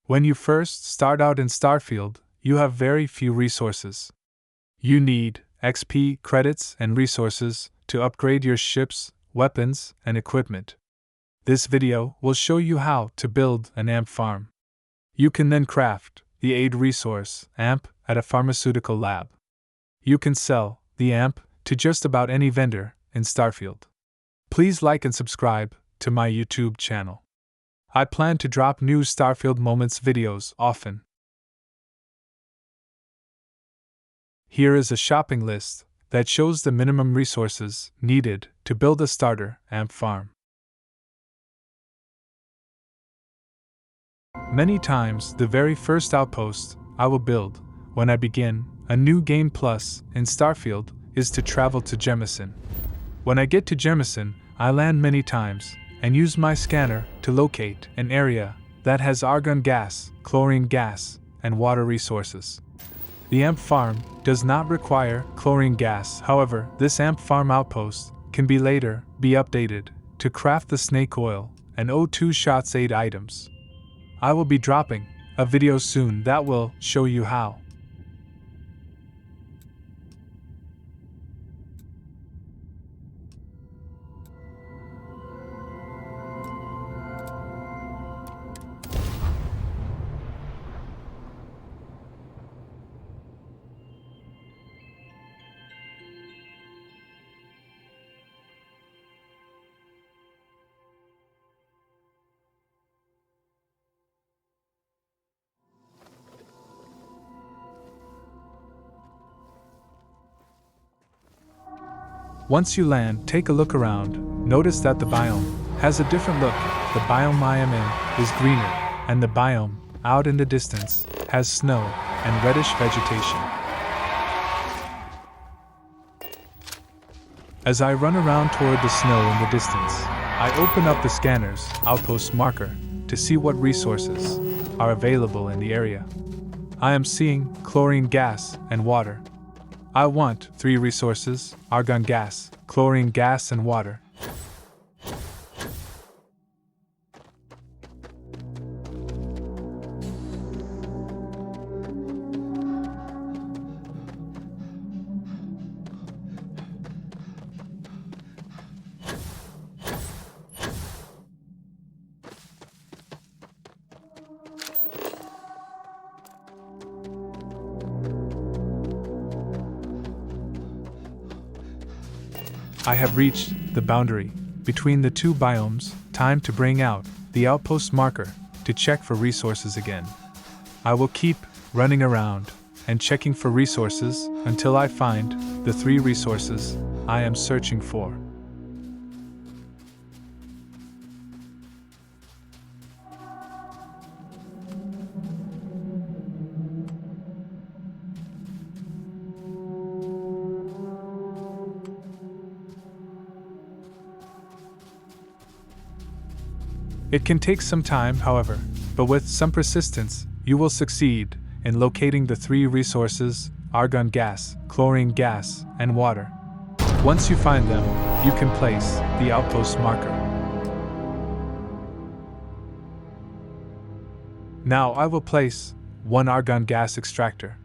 When you first start out in Starfield, you have very few resources. You need XP, credits, and resources to upgrade your ships, weapons, and equipment. This video will show you how to build an AMP farm. You can then craft the aid resource, AMP, at a pharmaceutical lab. You can sell the AMP to just about any vendor in Starfield. Please like and subscribe to my YouTube channel. I plan to drop new Starfield Moments videos often. Here is a shopping list that shows the minimum resources needed to build a starter AMP farm. Many times, the very first outpost I will build when I begin a new game plus in Starfield is to travel to Jemison. When I get to Jemison, I land many times and use my scanner to locate an area that has argon gas, chlorine gas, and water resources. The AMP farm does not require chlorine gas, however, this AMP farm outpost can later be updated to craft the snake oil and O2 shots aid items. I will be dropping a video soon that will show you how. Once you land, take a look around. Notice that the biome has a different look. The biome I am in is greener, and the biome out in the distance has snow and reddish vegetation. As I run around toward the snow in the distance, I open up the scanner's outpost marker to see what resources are available in the area. I am seeing chlorine gas and water. I want 3 resources: argon gas, chlorine gas, and water. I have reached the boundary between the two biomes. Time to bring out the outpost marker to check for resources again. I will keep running around and checking for resources until I find the 3 resources I am searching for. It can take some time, however, but with some persistence, you will succeed in locating the 3 resources: argon gas, chlorine gas, and water. Once you find them, you can place the outpost marker. Now I will place 1 argon gas extractor.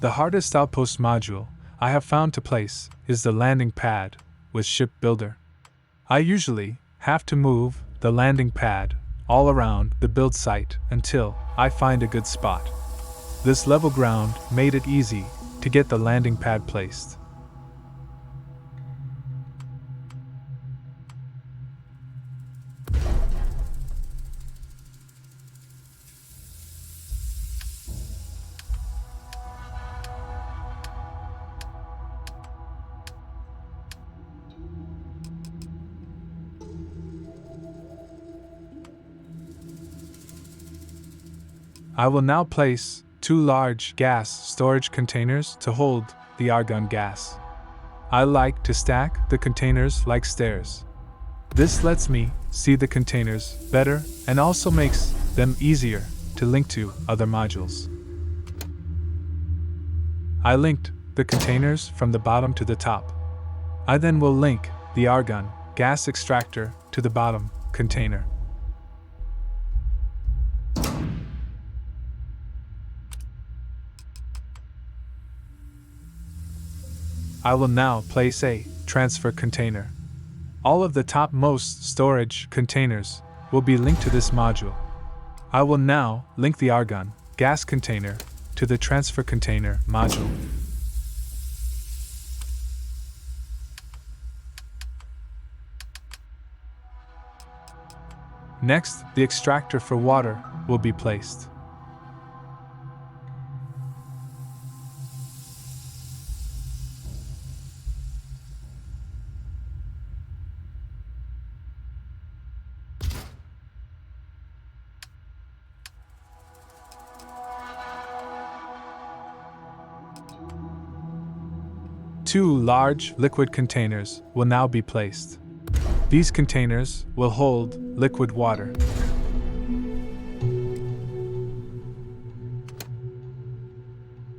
The hardest outpost module I have found to place is the landing pad with Ship Builder. I usually have to move the landing pad all around the build site until I find a good spot. This level ground made it easy to get the landing pad placed. I will now place 2 large gas storage containers to hold the argon gas. I like to stack the containers like stairs. This lets me see the containers better and also makes them easier to link to other modules. I linked the containers from the bottom to the top. I then will link the argon gas extractor to the bottom container. I will now place a transfer container. All of the topmost storage containers will be linked to this module. I will now link the argon gas container to the transfer container module. Next, the extractor for water will be placed. Two large liquid containers will now be placed. These containers will hold liquid water.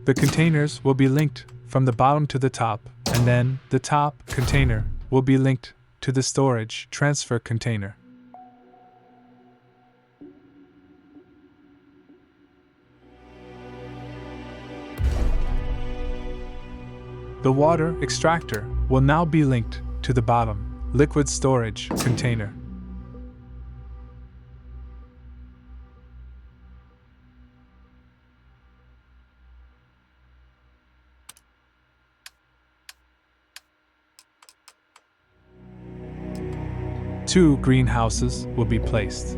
The containers will be linked from the bottom to the top, and then the top container will be linked to the storage transfer container. The water extractor will now be linked to the bottom liquid storage container. Two greenhouses will be placed.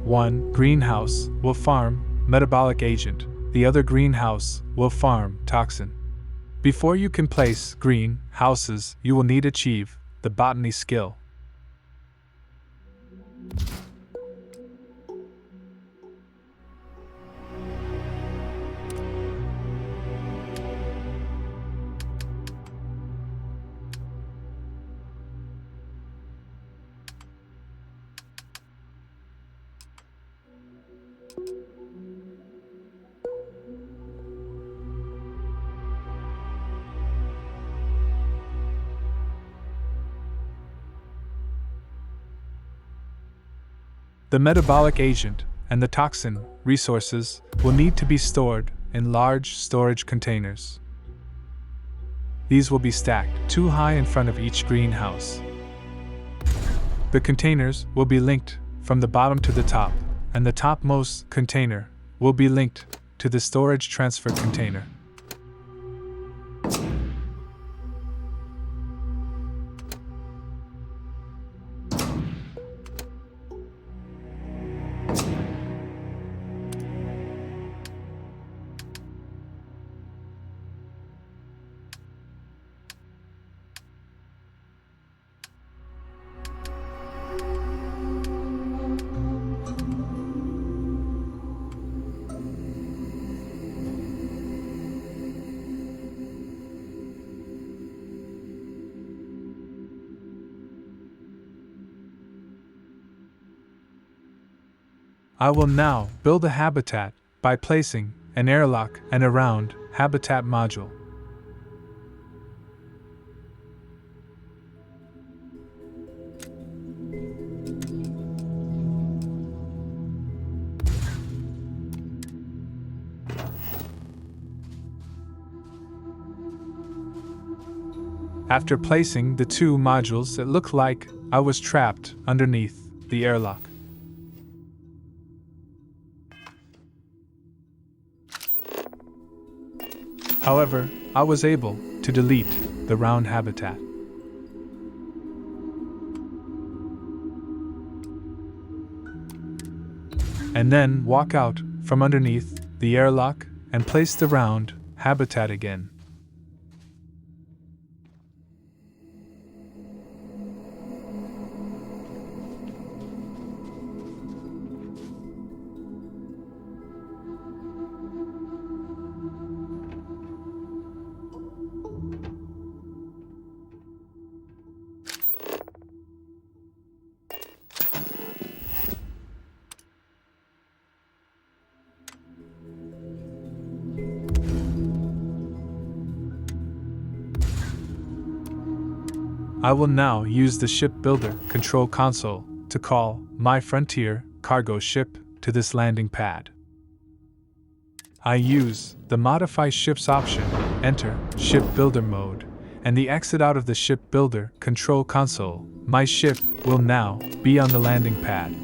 One greenhouse will farm metabolic agent, the other greenhouse will farm toxin. Before you can place greenhouses, you will need to achieve the Botany Skill. The metabolic agent and the toxin resources will need to be stored in large storage containers. These will be stacked 2 high in front of each greenhouse. The containers will be linked from the bottom to the top, and the topmost container will be linked to the storage transfer container. I will now build a habitat by placing an airlock and a round habitat module. After placing the 2 modules, it looked like I was trapped underneath the airlock. However, I was able to delete the round habitat. And then walk out from underneath the airlock and place the round habitat again. I will now use the shipbuilder control console to call my Frontier cargo ship to this landing pad. I use the Modify Ships option, enter Shipbuilder mode, and the exit out of the shipbuilder control console. My ship will now be on the landing pad.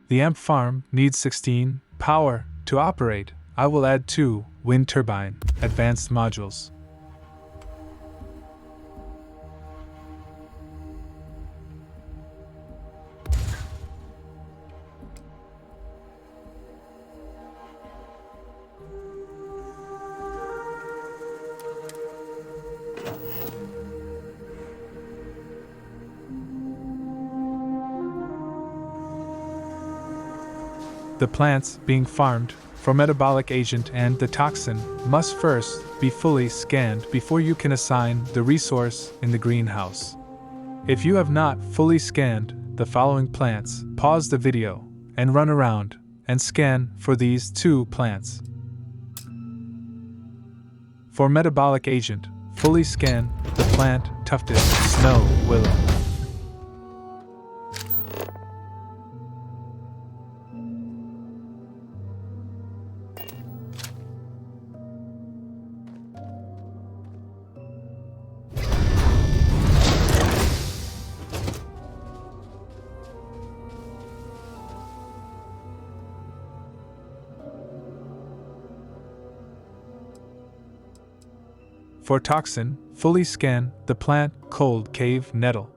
The amp farm needs 16 power to operate. I will add 2 wind turbine advanced modules. The plants being farmed for Metabolic Agent and the Toxin must first be fully scanned before you can assign the resource in the greenhouse. If you have not fully scanned the following plants, pause the video and run around and scan for these 2 plants. For Metabolic Agent, fully scan the plant Tufted Snow Willow. For Toxin, fully scan the plant Cold Cave Nettle.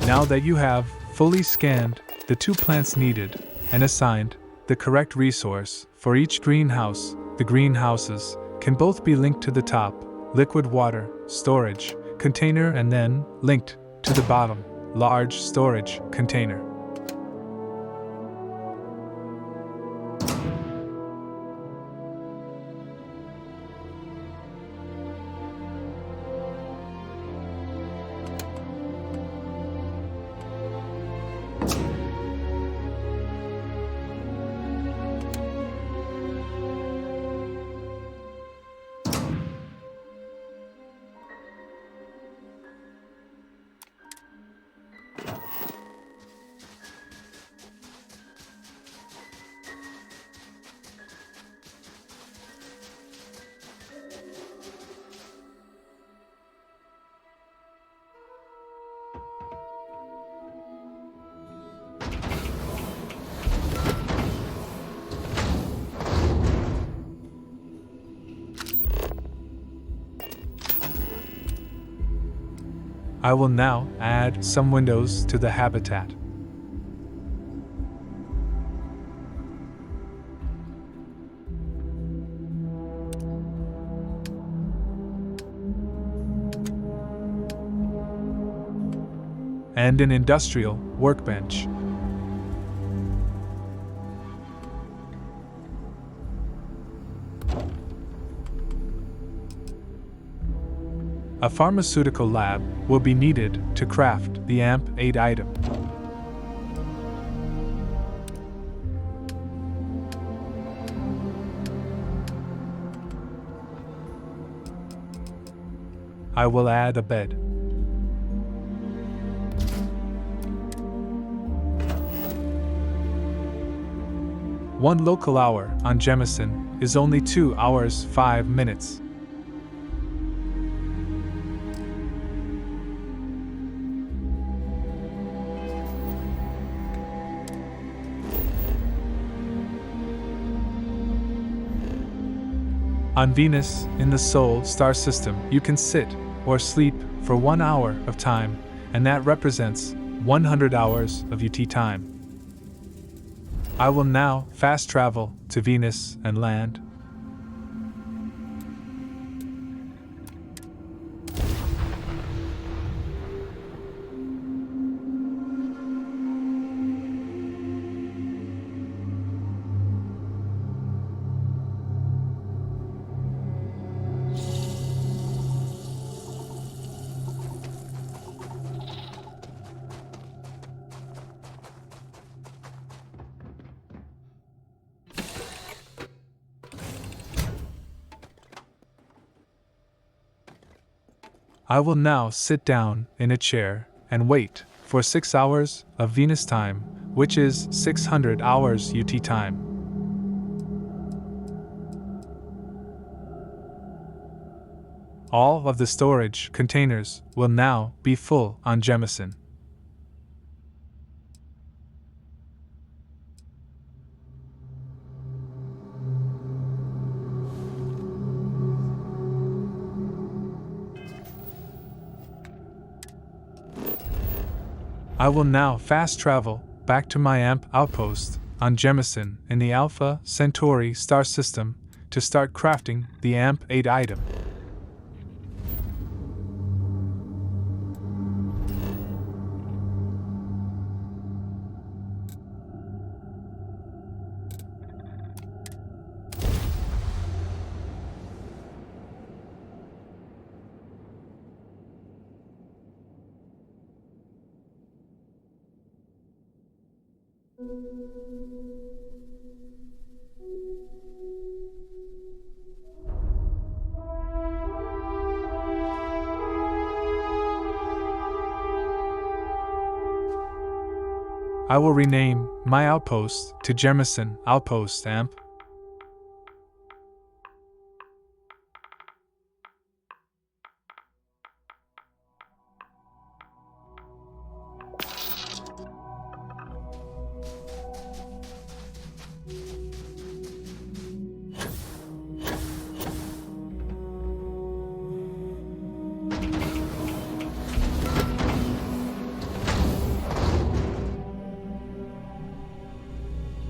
Now that you have fully scanned the 2 plants needed and assigned the correct resource for each greenhouse, the greenhouses can both be linked to the top liquid water storage container and then linked to the bottom large storage container. I will now add some windows to the habitat. And an industrial workbench. A pharmaceutical lab will be needed to craft the AMP-8 item. I will add a bed. One local hour on Jemison is only 2 hours 5 minutes. On Venus, in the Sol star system, you can sit or sleep for 1 hour of time, and that represents 100 hours of UT time. I will now fast travel to Venus and land. I will now sit down in a chair and wait for 6 hours of Venus time, which is 600 hours UT time. All of the storage containers will now be full on Jemison. I will now fast travel back to my AMP outpost on Jemison in the Alpha Centauri star system to start crafting the AMP 8 item. I will rename my outpost to Jemison Outpost AMP.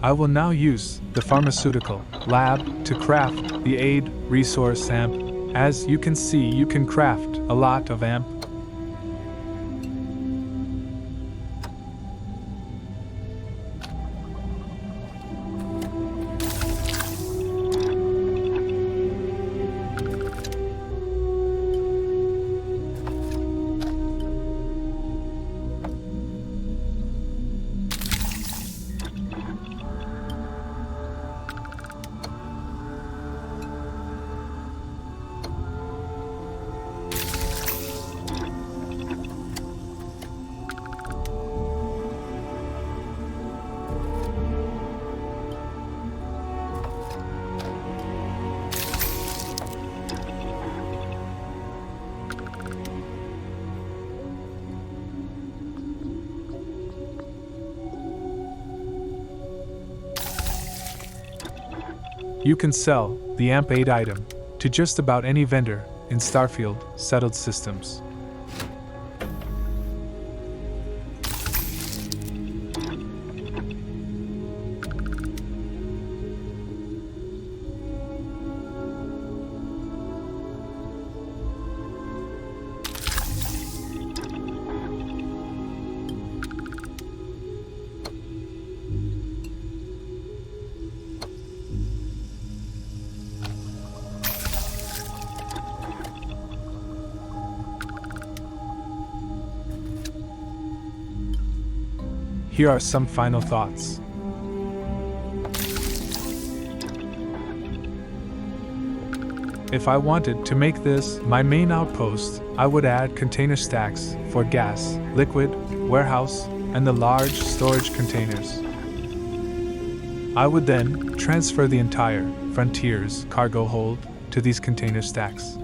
I will now use the pharmaceutical lab to craft the aid resource AMP. As you can see, you can craft a lot of AMP. You can sell the AMP8 item to just about any vendor in Starfield settled systems. Here are some final thoughts. If I wanted to make this my main outpost, I would add container stacks for gas, liquid, warehouse, and the large storage containers. I would then transfer the entire Frontier's cargo hold to these container stacks.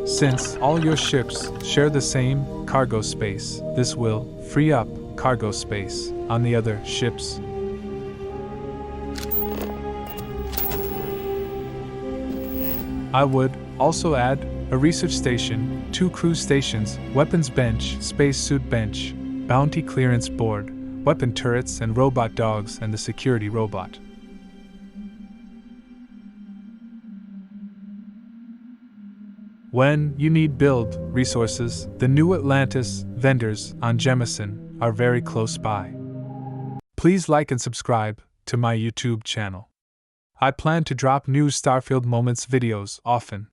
Since all your ships share the same cargo space, this will free up cargo space on the other ships. I would also add a research station, 2 crew stations, weapons bench, spacesuit bench, bounty clearance board, weapon turrets and robot dogs, and the security robot. When you need build resources, the new Atlantis vendors on Jemison are very close by. Please like and subscribe to my YouTube channel. I plan to drop new Starfield Moments videos often.